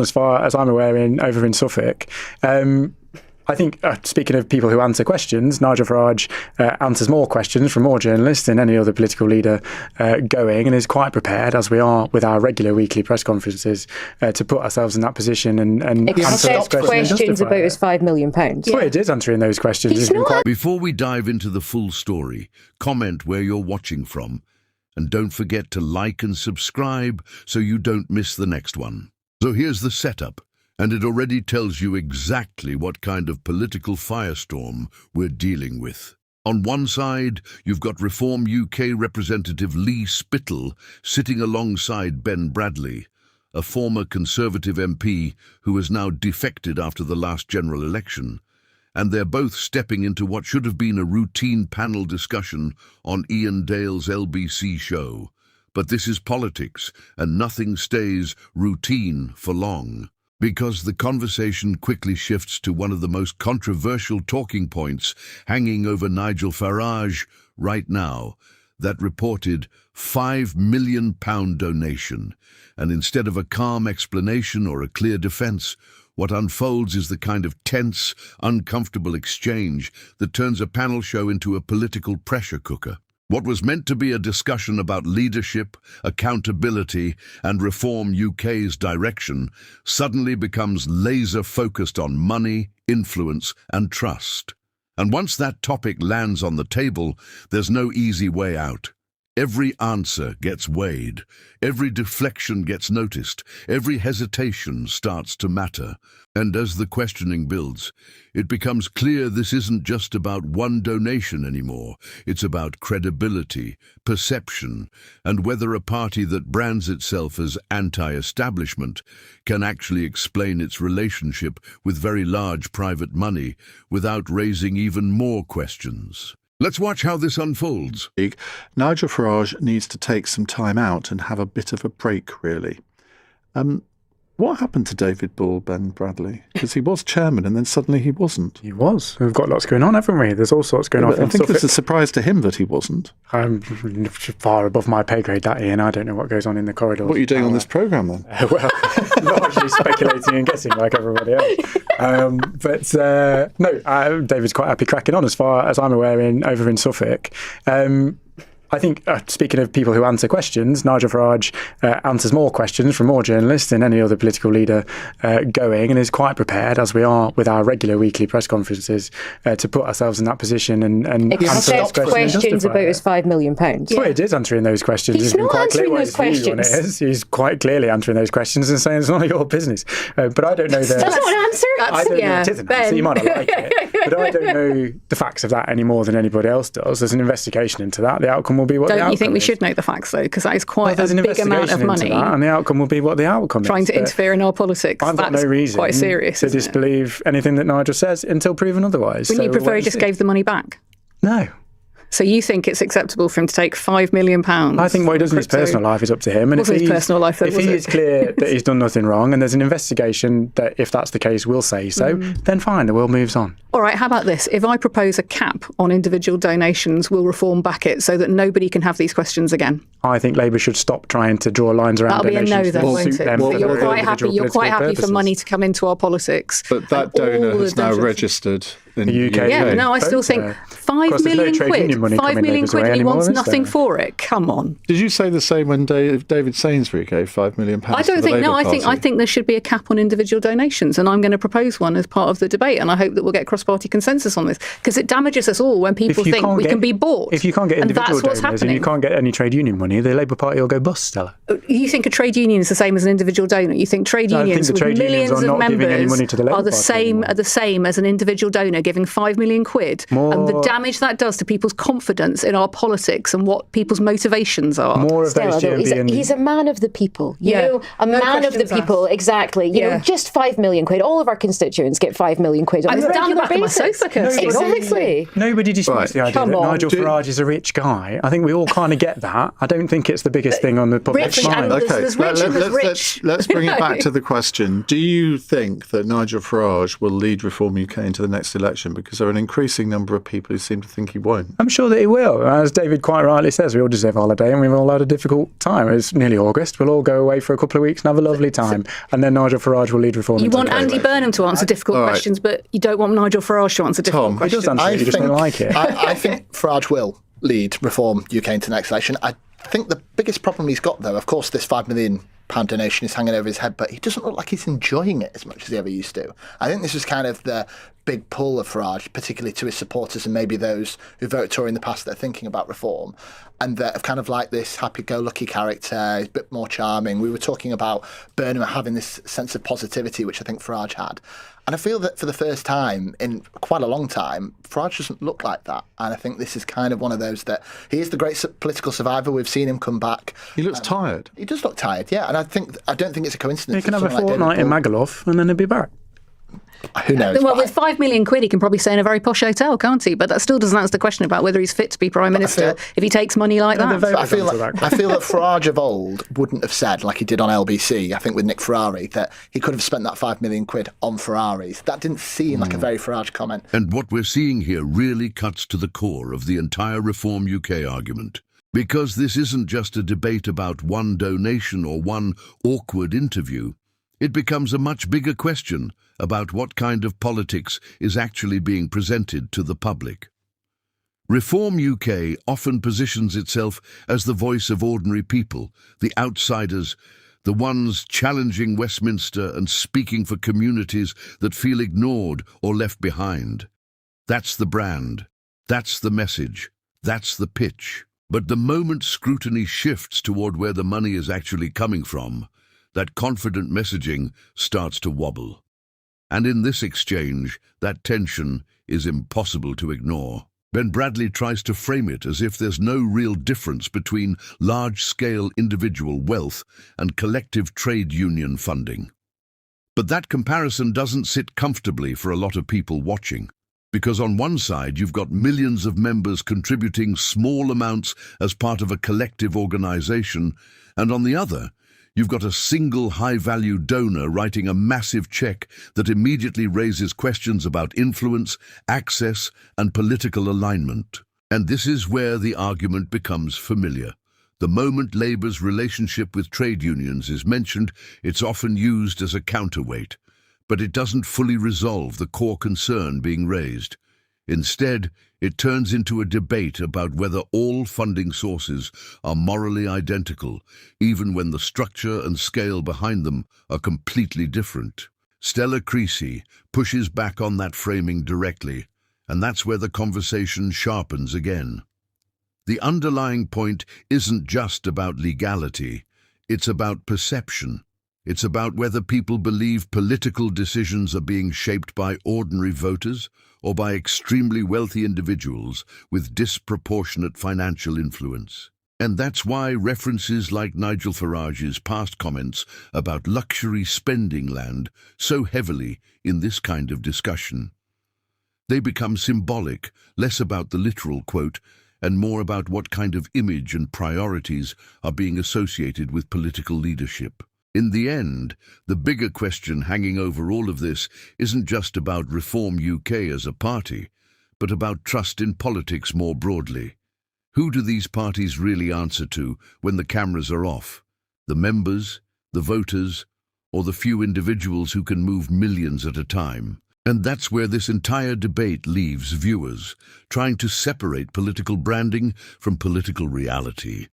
As far as I'm aware, over in Suffolk. I think, speaking of people who answer questions, Nigel Farage answers more questions from more journalists than any other political leader going, and is quite prepared, as we are with our regular weekly press conferences, to put ourselves in that position and answer those questions about his £5 million. Well, it is answering those questions. Before we dive into the full story, comment where you're watching from, and don't forget to like and subscribe so you don't miss the next one. So here's the setup. And it already tells you exactly what kind of political firestorm we're dealing with. On one side, you've got Reform UK Representative Lee Spittle sitting alongside Ben Bradley, a former Conservative MP who has now defected after the last general election. And they're both stepping into what should have been a routine panel discussion on Ian Dale's LBC show. But this is politics, and nothing stays routine for long. Because the conversation quickly shifts to one of the most controversial talking points hanging over Nigel Farage right now, that reported £5 million donation. And instead of a calm explanation or a clear defence, what unfolds is the kind of tense, uncomfortable exchange that turns a panel show into a political pressure cooker. What was meant to be a discussion about leadership, accountability, and Reform UK's direction suddenly becomes laser-focused on money, influence, and trust. And once that topic lands on the table, there's no easy way out. Every answer gets weighed, every deflection gets noticed, every hesitation starts to matter. And as the questioning builds, it becomes clear this isn't just about one donation anymore. It's about credibility, perception, and whether a party that brands itself as anti-establishment can actually explain its relationship with very large private money without raising even more questions. Let's watch how this unfolds. Nigel Farage needs to take some time out and have a bit of a break, really. What happened to David Bull, Ben Bradley? Because he was chairman and then suddenly he wasn't. He was. We've got lots going on, haven't we? There's all sorts going on. I think it was a surprise to him that he wasn't. I'm far above my pay grade, that, Ian. I don't know what goes on in the corridors. What are you doing on this programme, then? Well, largely speculating and guessing like everybody else. No, David's quite happy cracking on, as far as I'm aware, over in Suffolk. I think, speaking of people who answer questions, Nigel Farage answers more questions from more journalists than any other political leader going, and is quite prepared, as we are with our regular weekly press conferences, to put ourselves in that position and answer those questions about his £5 million. Well, it is answering those questions. He's not answering those questions. He's quite clearly answering those questions and saying it's none of your business. But I don't know the... That's not an answer. I don't know it is an answer. You might not like it. But I don't know the facts of that any more than anybody else does. There's an investigation into that. The outcome will be what the outcome is. Don't you think we should know the facts, though? Because that is quite a big amount of money. And the outcome will be what the outcome is. Trying to interfere in our politics. I've got no reason quite serious, to disbelieve anything that Nigel says until proven otherwise. Wouldn't you prefer he just gave the money back? No. So you think it's acceptable for him to take £5 million? I think what he does in his personal life is up to him. And if he is clear that he's done nothing wrong and there's an investigation that, if that's the case, will say so, then fine, the world moves on. All right, how about this? If I propose a cap on individual donations, will Reform back it so that nobody can have these questions again? I think Labour should stop trying to draw lines around donations. That'll be a no then, won't it? Well, you're quite happy for money to come into our politics. But that donor has now registered in the UK. Yeah, no, I still think £5 million quid. £5 million quid and he wants nothing for it. Come on. Did you say the same when David Sainsbury gave £5 million? I don't think. No, I think there should be a cap on individual donations, and I'm going to propose one as part of the debate. And I hope that we'll get cross-party consensus on this, because it damages us all when people think we can be bought. If you can't get individual donors and you can't get any trade union money, the Labour Party will go bust, Stella. You think a trade union is the same as an individual donor? You think trade unions with millions of members are the same as an individual donor giving £5 million quid, and the damage that does to people's confidence in our politics and what people's motivations are? More of those he's a man of the people. You know, a man of the people. Asked. Exactly. You know, just £5 million quid. All of our constituents get £5 million quid on a regular basis. Exactly. Nobody disputes the idea that Nigel Farage is a rich guy. I think we all kind of get that. I don't think it's the biggest thing on the public's mind. Okay, let's bring it back to the question. Do you think that Nigel Farage will lead Reform UK into the next election? election? Because there are an increasing number of people who seem to think he won't. I'm sure that he will. As David quite rightly says, we all deserve a holiday and we've all had a difficult time. It's nearly August. We'll all go away for a couple of weeks and have a lovely time. And then Nigel Farage will lead Reform. You want Andy Burnham to answer difficult questions, but you don't want Nigel Farage to answer difficult questions. He does answer it, you just don't like it. I think Farage will lead Reform UK into the next election. I think the biggest problem he's got, though, of course, this £5 million donation is hanging over his head, but he doesn't look like he's enjoying it as much as he ever used to. I think this was kind of the big pull of Farage, particularly to his supporters and maybe those who voted Tory in the past that are thinking about reform, and that have kind of like this happy-go-lucky character, he's a bit more charming. We were talking about Burnham having this sense of positivity, which I think Farage had. And I feel that for the first time in quite a long time, Farage doesn't look like that. And I think this is kind of one of those that he is the great political survivor. We've seen him come back. He looks tired. He does look tired, yeah. And I don't think it's a coincidence. He can have a fortnight in Magaluf and then he'll be back. Who knows? Well, with £5 million, he can probably stay in a very posh hotel, can't he? But that still doesn't answer the question about whether he's fit to be Prime Minister if he takes money like that. I feel that Farage of old wouldn't have said, like he did on LBC, I think with Nick Ferrari, that he could have spent that £5 million on Ferraris. That didn't seem like a very Farage comment. And what we're seeing here really cuts to the core of the entire Reform UK argument. Because this isn't just a debate about one donation or one awkward interview. It becomes a much bigger question about what kind of politics is actually being presented to the public. Reform UK often positions itself as the voice of ordinary people, the outsiders, the ones challenging Westminster and speaking for communities that feel ignored or left behind. That's the brand, that's the message, that's the pitch. But the moment scrutiny shifts toward where the money is actually coming from, that confident messaging starts to wobble. And in this exchange, that tension is impossible to ignore. Ben Bradley tries to frame it as if there's no real difference between large-scale individual wealth and collective trade union funding. But that comparison doesn't sit comfortably for a lot of people watching, because on one side you've got millions of members contributing small amounts as part of a collective organization, and on the other, you've got a single high-value donor writing a massive check that immediately raises questions about influence, access, and political alignment. And this is where the argument becomes familiar. The moment Labour's relationship with trade unions is mentioned, it's often used as a counterweight, but it doesn't fully resolve the core concern being raised. Instead, it turns into a debate about whether all funding sources are morally identical, even when the structure and scale behind them are completely different. Stella Creasy pushes back on that framing directly, and that's where the conversation sharpens again. The underlying point isn't just about legality, it's about perception. It's about whether people believe political decisions are being shaped by ordinary voters or by extremely wealthy individuals with disproportionate financial influence. And that's why references like Nigel Farage's past comments about luxury spending land so heavily in this kind of discussion. They become symbolic, less about the literal quote, and more about what kind of image and priorities are being associated with political leadership. In the end, the bigger question hanging over all of this isn't just about Reform UK as a party, but about trust in politics more broadly. Who do these parties really answer to when the cameras are off? The members, the voters, or the few individuals who can move millions at a time? And that's where this entire debate leaves viewers, trying to separate political branding from political reality.